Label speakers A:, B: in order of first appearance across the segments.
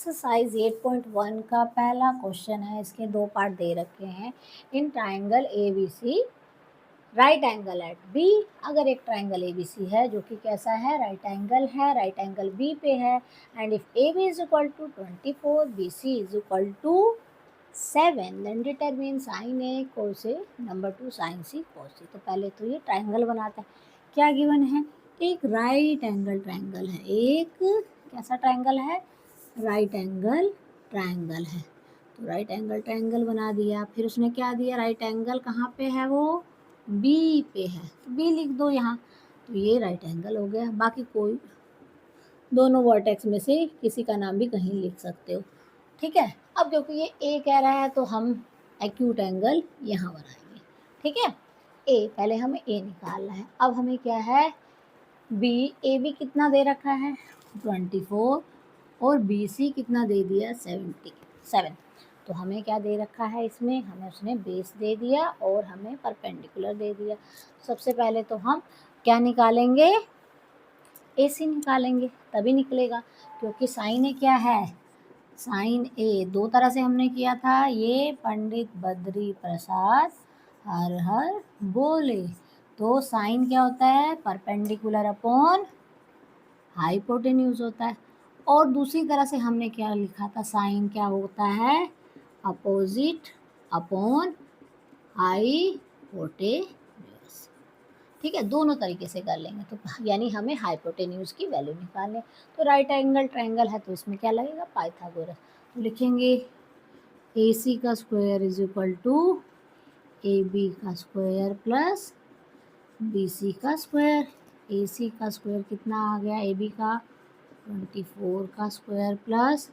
A: Exercise 8.1 का पहला question है। इसके दो पार्ट दे रखे हैं। In triangle A B C right angle at B. अगर एक ट्राइंगल ए बी सी है जो कि कैसा है, राइट एंगल है, राइट एंगल बी पे है, and if A B is equal to 24 B C is equal to 7 then determine sine A cos A, number 2 sine C cos C. तो पहले तो ये ट्राइंगल बनाते हैं। क्या गिवन है? एक राइट एंगल ट्राइंगल है। एक कैसा ट्राइंगल है? राइट एंगल ट्राइंगल है। तो राइट एंगल ट्राइंगल बना दिया। फिर उसने क्या दिया? राइट एंगल कहाँ पे है? वो बी पे है, तो बी लिख दो यहाँ। तो ये राइट एंगल हो गया। बाकी कोई दोनों वर्टेक्स में से किसी का नाम भी कहीं लिख सकते हो, ठीक है। अब क्योंकि ये ए कह रहा है तो हम एक्यूट एंगल यहाँ बनाएंगे, ठीक है। ए, पहले हमें ए निकालना है। अब हमें क्या है? बी, ए बी कितना दे रखा है? 24, और बी सी कितना दे दिया? 77। तो हमें क्या दे रखा है इसमें? हमें उसने बेस दे दिया और हमें परपेंडिकुलर दे दिया। सबसे पहले तो हम क्या निकालेंगे? ए सी निकालेंगे, तभी निकलेगा, क्योंकि साइन ए क्या है? साइन ए दो तरह से हमने किया था। ये पंडित बद्री प्रसाद हर हर बोले। तो साइन क्या होता है? परपेंडिकुलर अपॉन हाइपोटेन्यूज होता है। और दूसरी तरह से हमने क्या लिखा था? साइन क्या होता है? अपोजिट अपॉन हाइपोटेन्यूज, ठीक है। दोनों तरीके से कर लेंगे। तो यानी हमें हाइपोटेन्यूज की वैल्यू निकालनी है। तो राइट एंगल ट्रायंगल है तो इसमें क्या लगेगा? पाइथागोरस। तो लिखेंगे ए सी का square is equal to A B का स्क्वायर प्लस बी सी का स्क्वायर। ए सी का स्क्वायर कितना आ गया? ए बी का 24 का स्क्वायर प्लस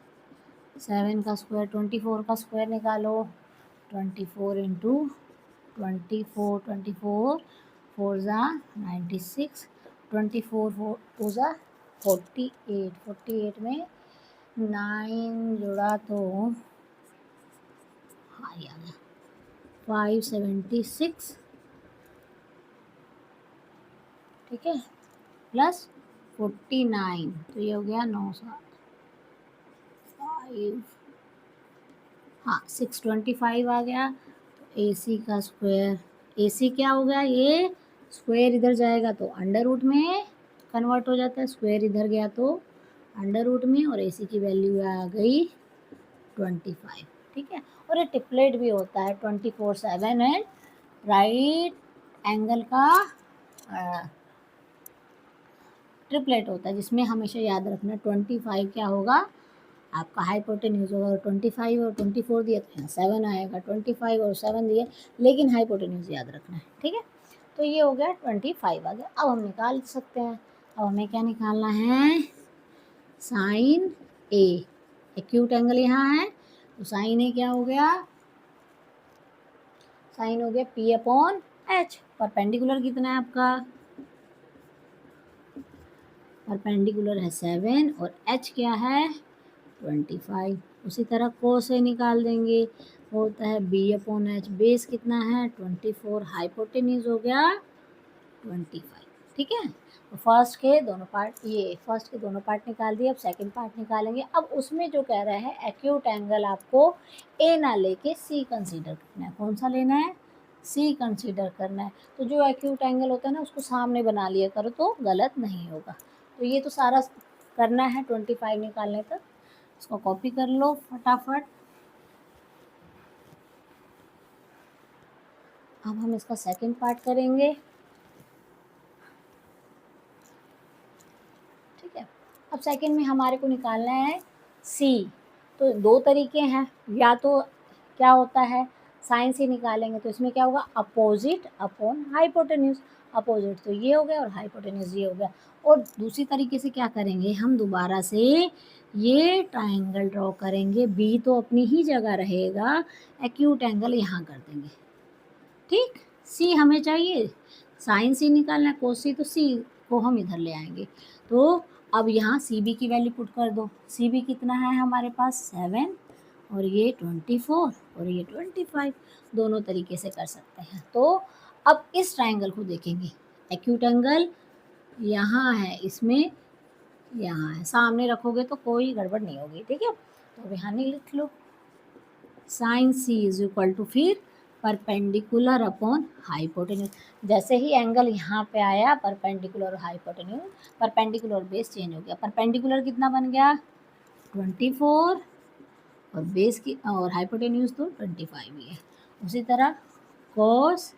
A: 7 का स्क्वायर। 24 का स्क्वायर निकालो। 24 इंटू 24, 24 4 ज़ा 96, 24 टू ज़ा 48, 48 में 9 जुड़ा तो हाँ ये आ गया 576, ठीक है, प्लस 49, तो ये हो गया 9 5, हाँ 625 आ गया। तो ए सी का स्क्वायर, ए सी क्या हो गया? ये स्क्वायर इधर जाएगा तो अंडर रूट में कन्वर्ट हो जाता है, स्क्वायर इधर गया तो अंडर रूट में, और ए सी की वैल्यू आ गई 25, ठीक है। और ये टिपलेट भी होता है 24/7 एंड राइट एंगल का ट्रिपलेट होता है, जिसमें हमेशा याद रखना 25 क्या होगा? आपका हाइपोटेन्यूज होगा। और 25 और 24 दिया तो यहाँ 7 आएगा। 25 और 7 दिए, लेकिन हाइपोटेन्यूज याद रखना है, ठीक है। तो ये हो गया 25 आ गया। अब हम निकाल सकते हैं। अब हमें क्या निकालना है? साइन ए। एक्यूट एंगल यहाँ है तो साइन ए क्या हो गया? साइन हो गया पी अपॉन एच। परपेंडिकुलर कितना है आपका? परपेंडिकुलर है 7 और एच क्या है? 25। उसी तरह कोस से निकाल देंगे, होता है बी अपॉन एच। बेस कितना है? 24। हाइपोटेन्यूज हो गया 25, ठीक है। तो फर्स्ट के दोनों पार्ट निकाल दिए। अब सेकंड पार्ट निकालेंगे। अब उसमें जो कह रहा है एक्यूट एंगल आपको ए ना लेके सी कंसीडर करना है। कौन सा लेना है? सी कंसीडर करना है। तो जो एक्यूट एंगल होता है ना, उसको सामने बना लिया करो तो गलत नहीं होगा। तो ये तो सारा करना है 25 निकालने तक। इसको कॉपी कर लो फटाफट। अब हम इसका सेकंड पार्ट करेंगे, ठीक है। अब सेकंड में हमारे को निकालना है सी। तो दो तरीके हैं, या तो क्या होता है साइन से निकालेंगे तो इसमें क्या होगा? Opposite upon hypotenuse. अपोजिट तो ये हो गया और हाइपोटेन्यूज ये हो गया। और दूसरी तरीके से क्या करेंगे? हम दोबारा से ये ट्राइंगल ड्रॉ करेंगे। बी तो अपनी ही जगह रहेगा, एक्यूट एंगल यहाँ कर देंगे, ठीक। सी हमें चाहिए, साइन सी निकालना है, कोस सी, तो सी को हम इधर ले आएंगे। तो अब यहाँ सी बी की वैल्यू पुट कर दो। सी बी कितना है हमारे पास? 7, और ये 24 और ये 25। दोनों तरीके से कर सकते हैं। तो अब इस ट्राइंगल को देखेंगे। एक्यूट एंगल यहाँ है, इसमें यहाँ है, सामने रखोगे तो कोई गड़बड़ नहीं होगी, ठीक है। तो यहाँ नहीं लिख लो, sine C is equal to फिर परपेंडिकुलर अपॉन हाइपोटेन्यूज। जैसे ही एंगल यहाँ पे आया परपेंडिकुलर और हाइपोटेन्यूज, परपेंडिकुलर और बेस चेंज हो गया। परपेंडिकुलर कितना बन गया 24 और बेस की और हाइपोटेन्यूज तो 25 ही है। उसी तरह cos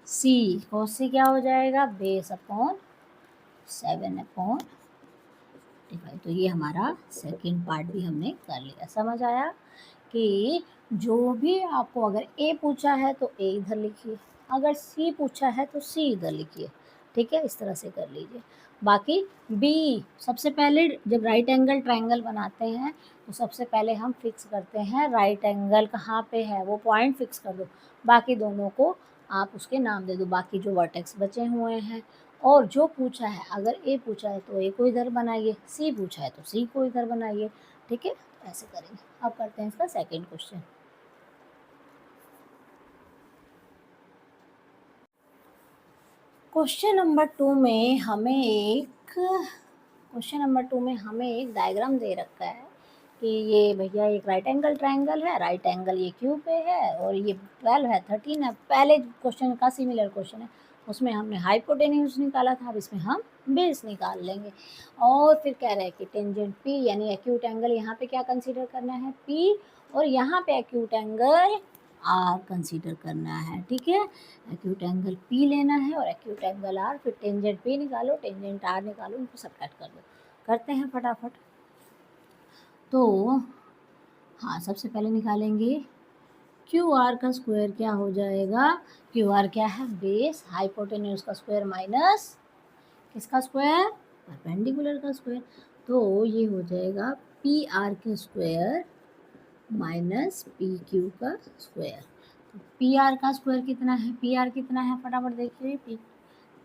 A: सी क्या हो जाएगा बेस अपॉन 7/25। तो ये हमारा सेकंड पार्ट भी हमने कर लिया। समझ आया कि जो भी आपको अगर ए पूछा है तो ए इधर लिखिए, अगर सी पूछा है तो सी इधर लिखिए, ठीक है, इस तरह से कर लीजिए। बाकी बी, सबसे पहले जब राइट एंगल ट्रायंगल बनाते हैं तो सबसे पहले हम फिक्स करते हैं राइट एंगल कहाँ पे है, वो पॉइंट फिक्स कर दो। बाकी दोनों को आप उसके नाम दे दो, बाकी जो वर्टेक्स बचे हुए हैं। और जो पूछा है, अगर ए पूछा है तो ए को इधर बनाइए, सी पूछा है तो सी को इधर बनाइए, ठीक है, ऐसे करेंगे। अब करते हैं इसका second question. Question number two में हमें एक डायग्राम दे रखा है कि ये भैया एक राइट एंगल ट्रायंगल है, राइट एंगल ये क्यू पे है और ये 12 है 13 है। पहले क्वेश्चन का सिमिलर क्वेश्चन है, उसमें हमने हाइपोटेन्यूज निकाला था, अब इसमें हम बेस निकाल लेंगे। और फिर कह रहे हैं कि टेंजेंट पी यानी एक्यूट एंगल यहाँ पे क्या कंसीडर करना है पी, और यहाँ पे एक्यूट एंगल आर कंसीडर करना है, ठीक है। एक्यूट एंगल पी लेना है और एक्यूट एंगल आर, फिर टेंजेंट पी निकालो, टेंजेंट आर निकालो, उनको सब्ट्रैक्ट कर दो। करते हैं फटाफट। तो हाँ, सबसे पहले निकालेंगे क्यू आर का स्क्वायर क्या हो जाएगा, क्यू आर क्या है बेस, हाइपोटेन्यूज का स्क्वायर माइनस किसका स्क्वायर परपेंडिकुलर का स्क्वायर, तो ये हो जाएगा पी आर का स्क्वायर माइनस पी क्यू का स्क्वायर। तो पी आर का स्क्वायर कितना है, पी आर कितना है फटाफट देखिए, पी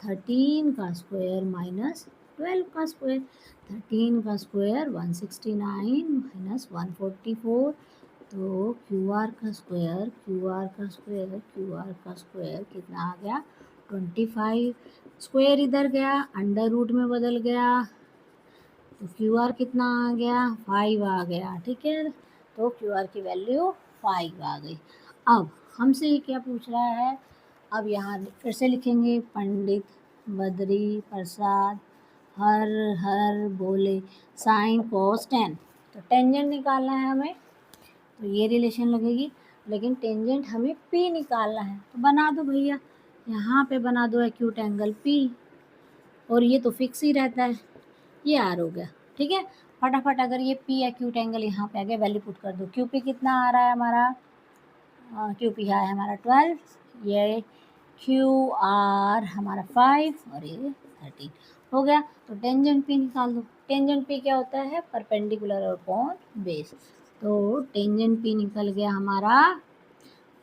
A: 13 का स्क्वायर माइनस 12 का स्क्वायर, 13 का स्क्वायर 169 माइनस 144, तो क्यू आर का स्क्वायर कितना आ गया 25। स्क्वायर इधर गया अंडर रूट में बदल गया, तो क्यू आर कितना आ गया 5 आ गया, ठीक है। तो क्यू आर की वैल्यू 5 आ गई। अब हमसे ये क्या पूछ रहा है, अब यहाँ फिर से लिखेंगे पंडित बद्री प्रसाद हर हर बोले साइन कोस टेन। तो टेंजेंट निकालना है हमें, तो ये रिलेशन लगेगी, लेकिन टेंजेंट हमें पी निकालना है। तो बना दो भैया, यहाँ पे बना दो एक्यूट एंगल पी, और ये तो फिक्स ही रहता है, ये आर हो गया, ठीक है। फटाफट अगर ये पी एक्यूट एंगल यहाँ पे आगे वैल्यू पुट कर दो, क्यू पी कितना आ रहा है हमारा, क्यू पी है हमारा 12, ये क्यू आर हमारा 5 और ये 13 हो गया। तो टेंजेंट पी निकाल दो, टेंजेंट पी क्या होता है परपेंडिकुलर अपॉन बेस, तो टेंजेंट पी निकल गया हमारा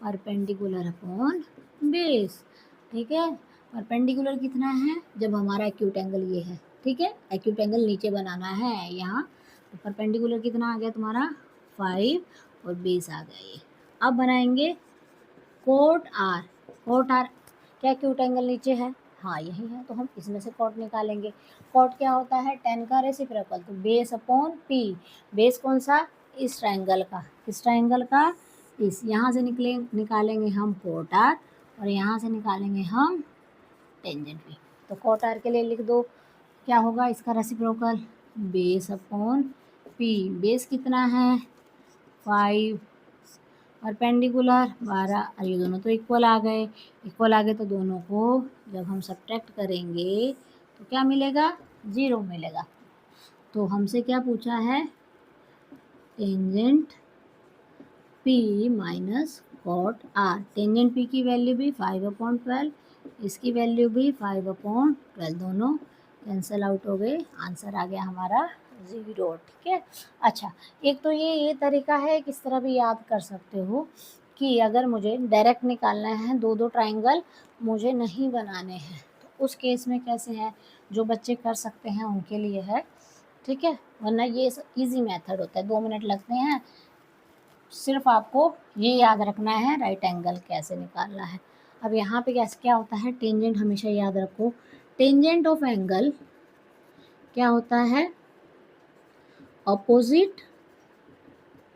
A: परपेंडिकुलर अपॉन बेस, ठीक है। परपेंडिकुलर कितना है जब हमारा एक्यूट एंगल ये है, ठीक है, एक्यूट एंगल नीचे बनाना है यहाँ, तो परपेंडिकुलर कितना आ गया तुम्हारा 5 और बेस आ गया ये। अब बनाएंगे कोट आर, क्या एक्यूट एंगल नीचे है, हाँ यही है, तो हम इसमें से कोट निकालेंगे। कोट क्या होता है 10 का रेसिप्रोकल, तो बेस अपॉन पी, बेस कौन सा इस ट्रायंगल का, किस ट्रायंगल का इस, यहाँ से निकालेंगे हम कोट आर और यहाँ से निकालेंगे हम टेंजेंट पी। तो कोट आर के लिए लिख दो क्या होगा इसका reciprocal base upon P, base कितना है 5, परपेंडिकुलर 12, और ये दोनों तो इक्वल आ गए, तो दोनों को जब हम सब्ट्रैक्ट करेंगे तो क्या मिलेगा 0 मिलेगा। तो हमसे क्या पूछा है tangent P minus cot R, tangent P की वैल्यू भी 5/12, इसकी वैल्यू भी 5/12, दोनों कैंसिल आउट हो गए, आंसर आ गया हमारा 0, ठीक है। अच्छा, एक तो ये तरीका है, किस तरह भी याद कर सकते हो कि अगर मुझे डायरेक्ट निकालना है, दो ट्रायंगल मुझे नहीं बनाने हैं, तो उस केस में कैसे है, जो बच्चे कर सकते हैं उनके लिए है, ठीक है, वरना ये इजी मेथड होता है, 2 मिनट लगते हैं, सिर्फ आपको ये याद रखना है राइट एंगल कैसे निकालना है। अब यहाँ पे क्या होता है टेंजेंट, हमेशा याद रखो टेंजेंट ऑफ एंगल क्या होता है, ऑपोजिट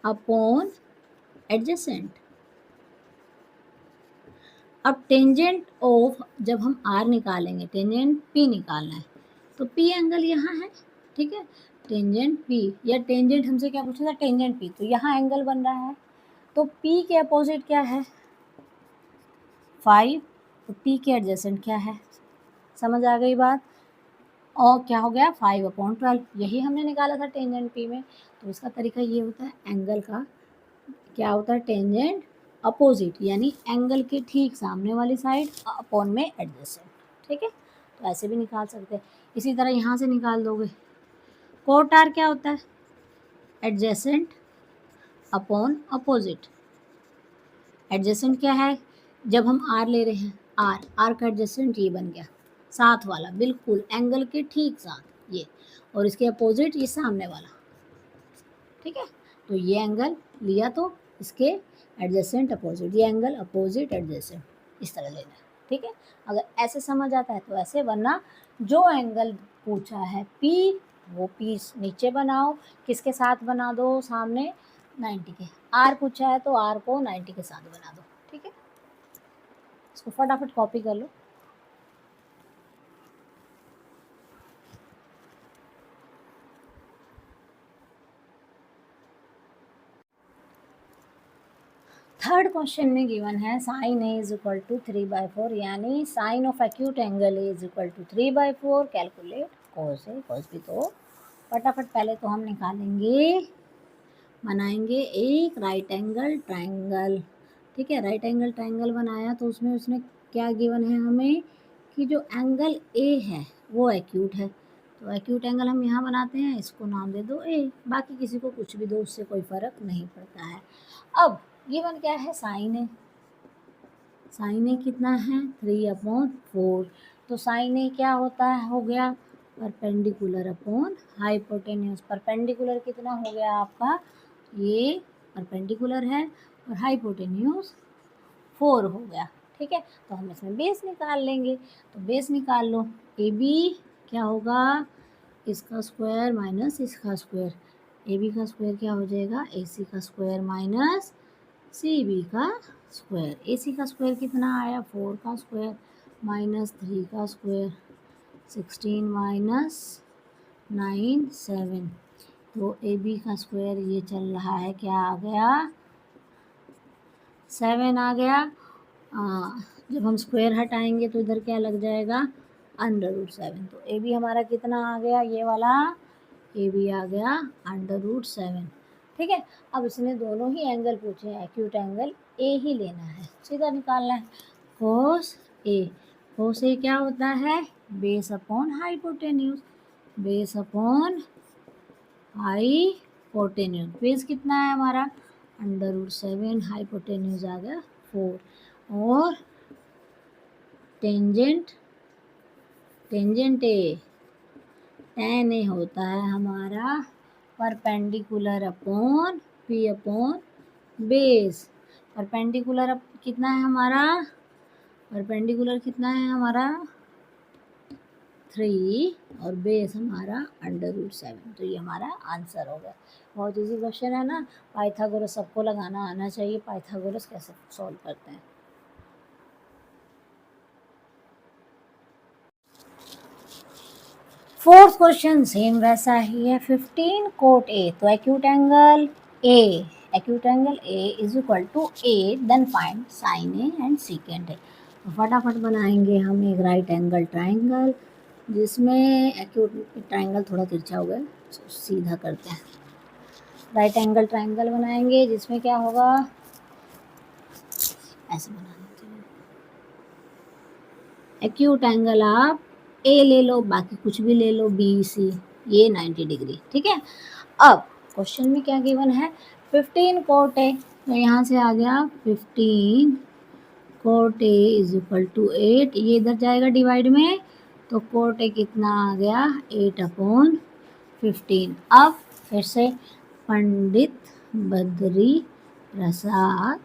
A: अपॉन एडजेसेंट। अब टेंजेंट ऑफ, जब हम आर निकालेंगे, टेंजेंट पी निकालना है, तो पी एंगल यहाँ है, ठीक है, टेंजेंट पी, या टेंजेंट हमसे क्या पूछा था, टेंजेंट पी, तो यहाँ एंगल बन रहा है, तो पी के अपोजिट क्या है 5, तो पी के एडजेसेंट क्या है, समझ आ गई बात, और क्या हो गया 5/12, यही हमने निकाला था टेंजेंट पी में। तो इसका तरीका ये होता है, एंगल का क्या होता है, टेंजेंट अपोजिट, यानी एंगल के ठीक सामने वाली साइड अपॉन में एडजेसेंट, ठीक है, तो ऐसे भी निकाल सकते हैं। इसी तरह यहाँ से निकाल दोगे, कोट आर क्या होता है, एडजेसेंट अपॉन अपोजिट। एडजेसेंट क्या है, जब हम आर ले रहे हैं, आर का एडजेसेंट ये बन गया, साथ वाला, बिल्कुल एंगल के ठीक साथ ये, और इसके अपोजिट ये सामने वाला, ठीक है, तो ये एंगल लिया तो इसके एडजेसेंट अपोजिट, ये एंगल अपोजिट एडजेसेंट, इस तरह लेना है, ठीक है। अगर ऐसे समझ आता है तो ऐसे, वरना जो एंगल पूछा है पी, वो पी नीचे बनाओ, किसके साथ बना दो, सामने 90 के, आर पूछा है तो आर को 90 के साथ बना दो, ठीक है। इसको फटाफट कॉपी कर लो। थर्ड क्वेश्चन में गिवन है sine A is equal to 3/4, यानी sine of acute angle A is equal to 3/4, calculate cos A cos B. तो फटाफट पहले तो हम निकालेंगे, बनाएंगे एक राइट एंगल ट्रायंगल, ठीक है, राइट एंगल ट्रायंगल बनाया तो उसमें उसने क्या गिवन है हमें, कि जो एंगल ए है वो एक्यूट है, तो एक्यूट एंगल हम यहाँ बनाते हैं, इसको नाम दे दो ए, बाकी किसी को कुछ भी दो, उससे कोई फ़र्क नहीं पड़ता है। अब गिवन क्या है, साइन ए, साइन ए कितना है 3/4, तो साइन ए क्या होता है, हो गया परपेंडिकुलर अपॉन हाइपोटेन्यूज। परपेंडिकुलर कितना हो गया आपका, ये परपेंडिकुलर है, और हाइपोटेन्यूज 4 हो गया, ठीक है। तो हम इसमें बेस निकाल लेंगे, तो बेस निकाल लो, ए बी क्या होगा, इसका स्क्वायर माइनस इसका स्क्वायर, ए बी का स्क्वायर क्या हो जाएगा, ए सी का स्क्वायर माइनस सी बी का स्क्वायर। ए सी का स्क्वायर कितना आया, 4 का स्क्वायर माइनस 3 का स्क्वायर, 16 माइनस 9 7, तो ए बी का स्क्वायर ये चल रहा है, क्या आ गया 7 आ गया। जब हम स्क्वायर हटाएंगे तो इधर क्या लग जाएगा, √7, तो ए बी हमारा कितना आ गया, ये वाला ए बी आ गया √7, ठीक है। अब इसने दोनों ही एंगल पूछे हैं, एक्यूट एंगल ए ही लेना है, सीधा निकालना है, कोस ए, कोस ए क्या होता है, base upon hypotenuse, base upon hypotenuse, base कितना है हमारा √7, हाइपोटेन्यूज आ गया 4, और टेंजेंट, टेंजेंट ए, tan ए होता है हमारा perpendicular upon P upon base. Perpendicular कितना है हमारा, परपेंडिकुलर कितना है हमारा 3, और बेस हमारा √7, तो ये हमारा आंसर हो गया। बहुत इजी क्वेश्चन है ना, पाइथागोरस सबको लगाना आना चाहिए, पाइथागोरस कैसे सॉल्व करते हैं। फोर्थ क्वेश्चन सेम वैसा ही है, 15 कोट ए, तो acute angle A, acute angle A is equal to A, then find sine A and secant A. तो फटाफट बनाएंगे हम एक राइट एंगल ट्राइंगल, जिसमें एक्यूट ट्राइंगल थोड़ा तिरछा हो गया, तो सीधा करते हैं। राइट एंगल ट्राइंगल बनाएंगे जिसमें क्या होगा, ऐसे बनाना चाहिए, एक्यूट एंगल आप ए ले लो, बाकी कुछ भी ले लो, बी सी, ये 90 डिग्री, ठीक है। अब क्वेश्चन में क्या गिवन है, 15 कोट ए, तो यहाँ से आ गया 15 cot A is equal to 8, ये इधर जाएगा डिवाइड में, तो कोट ए कितना आ गया 8/15। अब फिर से पंडित बद्री प्रसाद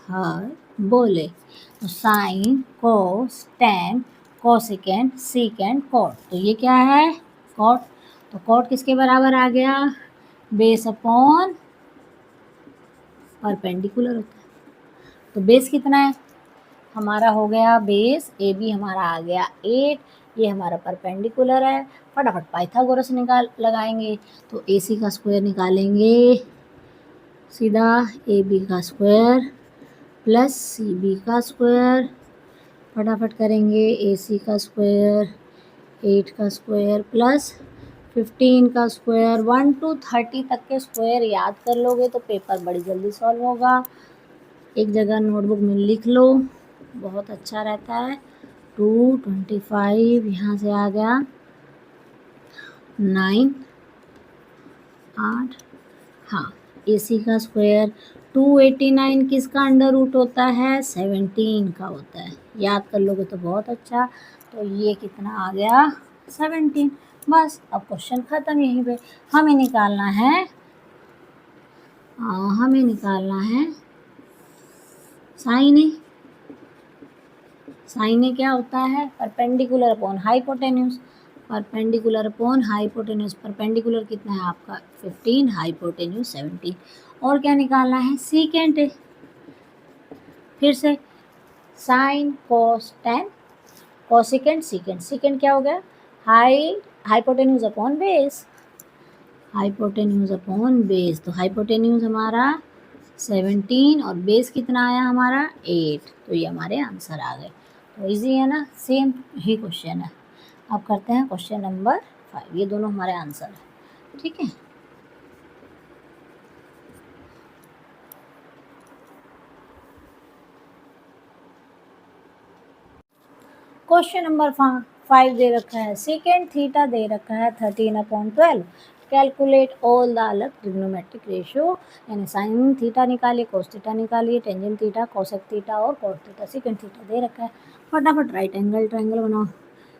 A: हर बोले, तो sine cos tan cosecant secant cot, तो ये क्या है कोट, तो कोट किसके बराबर आ गया, बेस अपॉन परपेंडिकुलर होता है। तो बेस कितना है हमारा, हो गया बेस ए बी हमारा आ गया 8, ये हमारा परपेंडिकुलर है। फटाफट पाइथागोरस लगाएंगे, तो ए सी का स्क्वायर निकालेंगे, सीधा ए बी का स्क्वायर प्लस सी बी का स्क्वायर, फटाफट करेंगे ए सी का स्क्वायर 8 का स्क्वायर प्लस 15 का स्क्वायर। 1 to 30 तक के स्क्वायर याद कर लोगे तो पेपर बड़ी जल्दी सॉल्व होगा। एक जगह नोटबुक में लिख लो, बहुत अच्छा रहता है। 225 यहाँ से आ गया 9 8, हाँ ए सी का स्क्वायर 289 किसका अंडर रूट होता है 17 का होता है, याद कर लोगे तो बहुत अच्छा। तो ये कितना आ गया 17। बस अब क्वेश्चन ख़त्म यहीं पे। हमें निकालना है साइन ए। साइन ए क्या होता है, perpendicular upon hypotenuse. Perpendicular upon hypotenuse, perpendicular कितना है आपका 15, हाइपोटेन्यूज 17। और क्या निकालना है सीकेंट ए। फिर से sign cos ten, cosecant secant. Secant क्या हो गया hypotenuse upon base, hypotenuse upon base. तो हाइपोटेन्यूज हमारा 17 और बेस कितना आया हमारा 8, तो ये हमारे आंसर आ गए। तो इजी है ना, सेम ही क्वेश्चन है। अब करते हैं क्वेश्चन नंबर 5, ये दोनों हमारे आंसर है, ठीक है। क्वेश्चन नंबर 5 दे रखा है, सेकेंड थीटा दे रखा है 13/12। कैलकुलेट ऑल द अलग ट्रिग्नोमेट्रिक रेशियो, यानी साइन थीटा निकालिए, कोस थीटा निकालिए, टेंजेंट थीटा, कोसेक थीटा और कॉट थीटा। सेकेंड थीटा दे रखा है, फटाफट राइट एंगल ट्रायंगल बनाओ।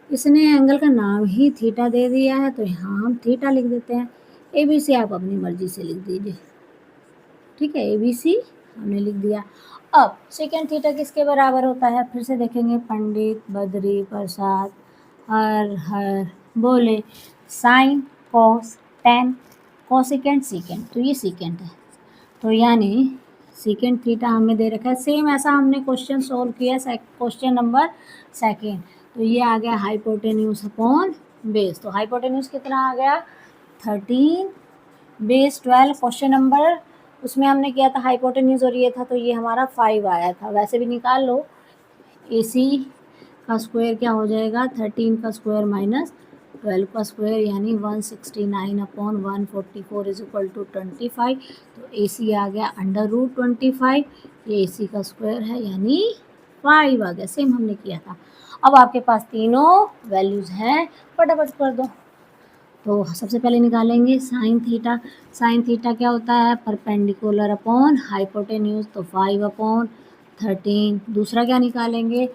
A: इसने एंगल का नाम ही थीटा दे दिया है, तो यहाँ हम थीटा लिख देते हैं। ए बी सी आप अपनी मर्जी से लिख दीजिए, ठीक है, ए बी सी हमने लिख दिया। अब सेकेंड थीटा किसके बराबर होता है, फिर से देखेंगे। पंडित बद्री प्रसाद हर बोले sine cos tan, cosecant secant, तो ये सीकेंट है। तो यानी सीकेंट थीटा हमें दे रखा है, सेम ऐसा हमने क्वेश्चन सोल्व किया क्वेश्चन नंबर 2। तो ये आ गया हाइपोटेन्यूज अपॉन बेस। तो हाइपोटेन्यूज कितना आ गया 13, बेस 12। क्वेश्चन नंबर उसमें हमने किया था हाइपोटेन्यूज और ये था, तो ये हमारा 5 आया था। वैसे भी निकाल लो, ए सी का स्क्वायर क्या हो जाएगा 13 का स्क्वायर माइनस 12 का स्क्वायर, यानी 169/144 इज इक्वल टू 25। तो ए सी आ गया अंडर रूट 25, ये ए सी का स्क्वायर है यानी 5 आ गया, सेम हमने किया था। अब आपके पास तीनों वैल्यूज़ हैं, फटाफट कर दो। तो सबसे पहले निकालेंगे साइन थीटा। साइन थीटा क्या होता है परपेंडिकुलर अपॉन हाइपोटेन्यूज, तो 5/13। दूसरा क्या निकालेंगे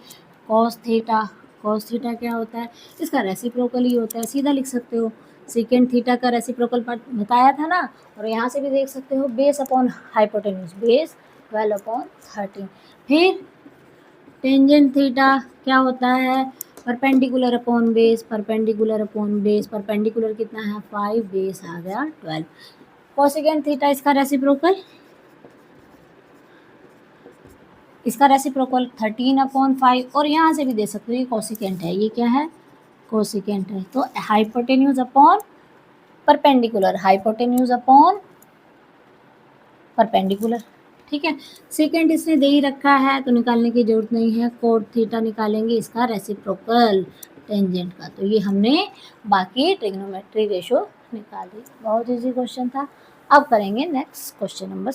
A: कॉस थीटा। कॉस थीटा क्या होता है, इसका रेसिप्रोकल ही होता है, सीधा लिख सकते हो। सेकेंड थीटा का रेसिप्रोकल पार्ट बताया था ना, और यहाँ से भी देख सकते हो बेस अपॉन हाइपोटेन्यूज, बेस 12/13। फिर टेंजेंट थीटा क्या होता है perpendicular upon base, perpendicular upon base, perpendicular कितना है 5, बेस आ गया 12। कोसेकेंट थीटा इसका रेसिप्रोकल 13/5, और यहाँ से भी दे सकते हो ये कोसेकेंट है, ये क्या है कोसेकेंट है। तो hypotenuse upon perpendicular, hypotenuse upon perpendicular, ठीक है। सेकेंड इसने दे ही रखा है तो निकालने की जरूरत नहीं है। कोट थीटा निकालेंगे इसका रेसिप्रोकल टेंजेंट का, तो ये हमने बाकी ट्रिग्नोमेट्री रेशो निकाल दी। बहुत इजी क्वेश्चन था। अब करेंगे नेक्स्ट क्वेश्चन नंबर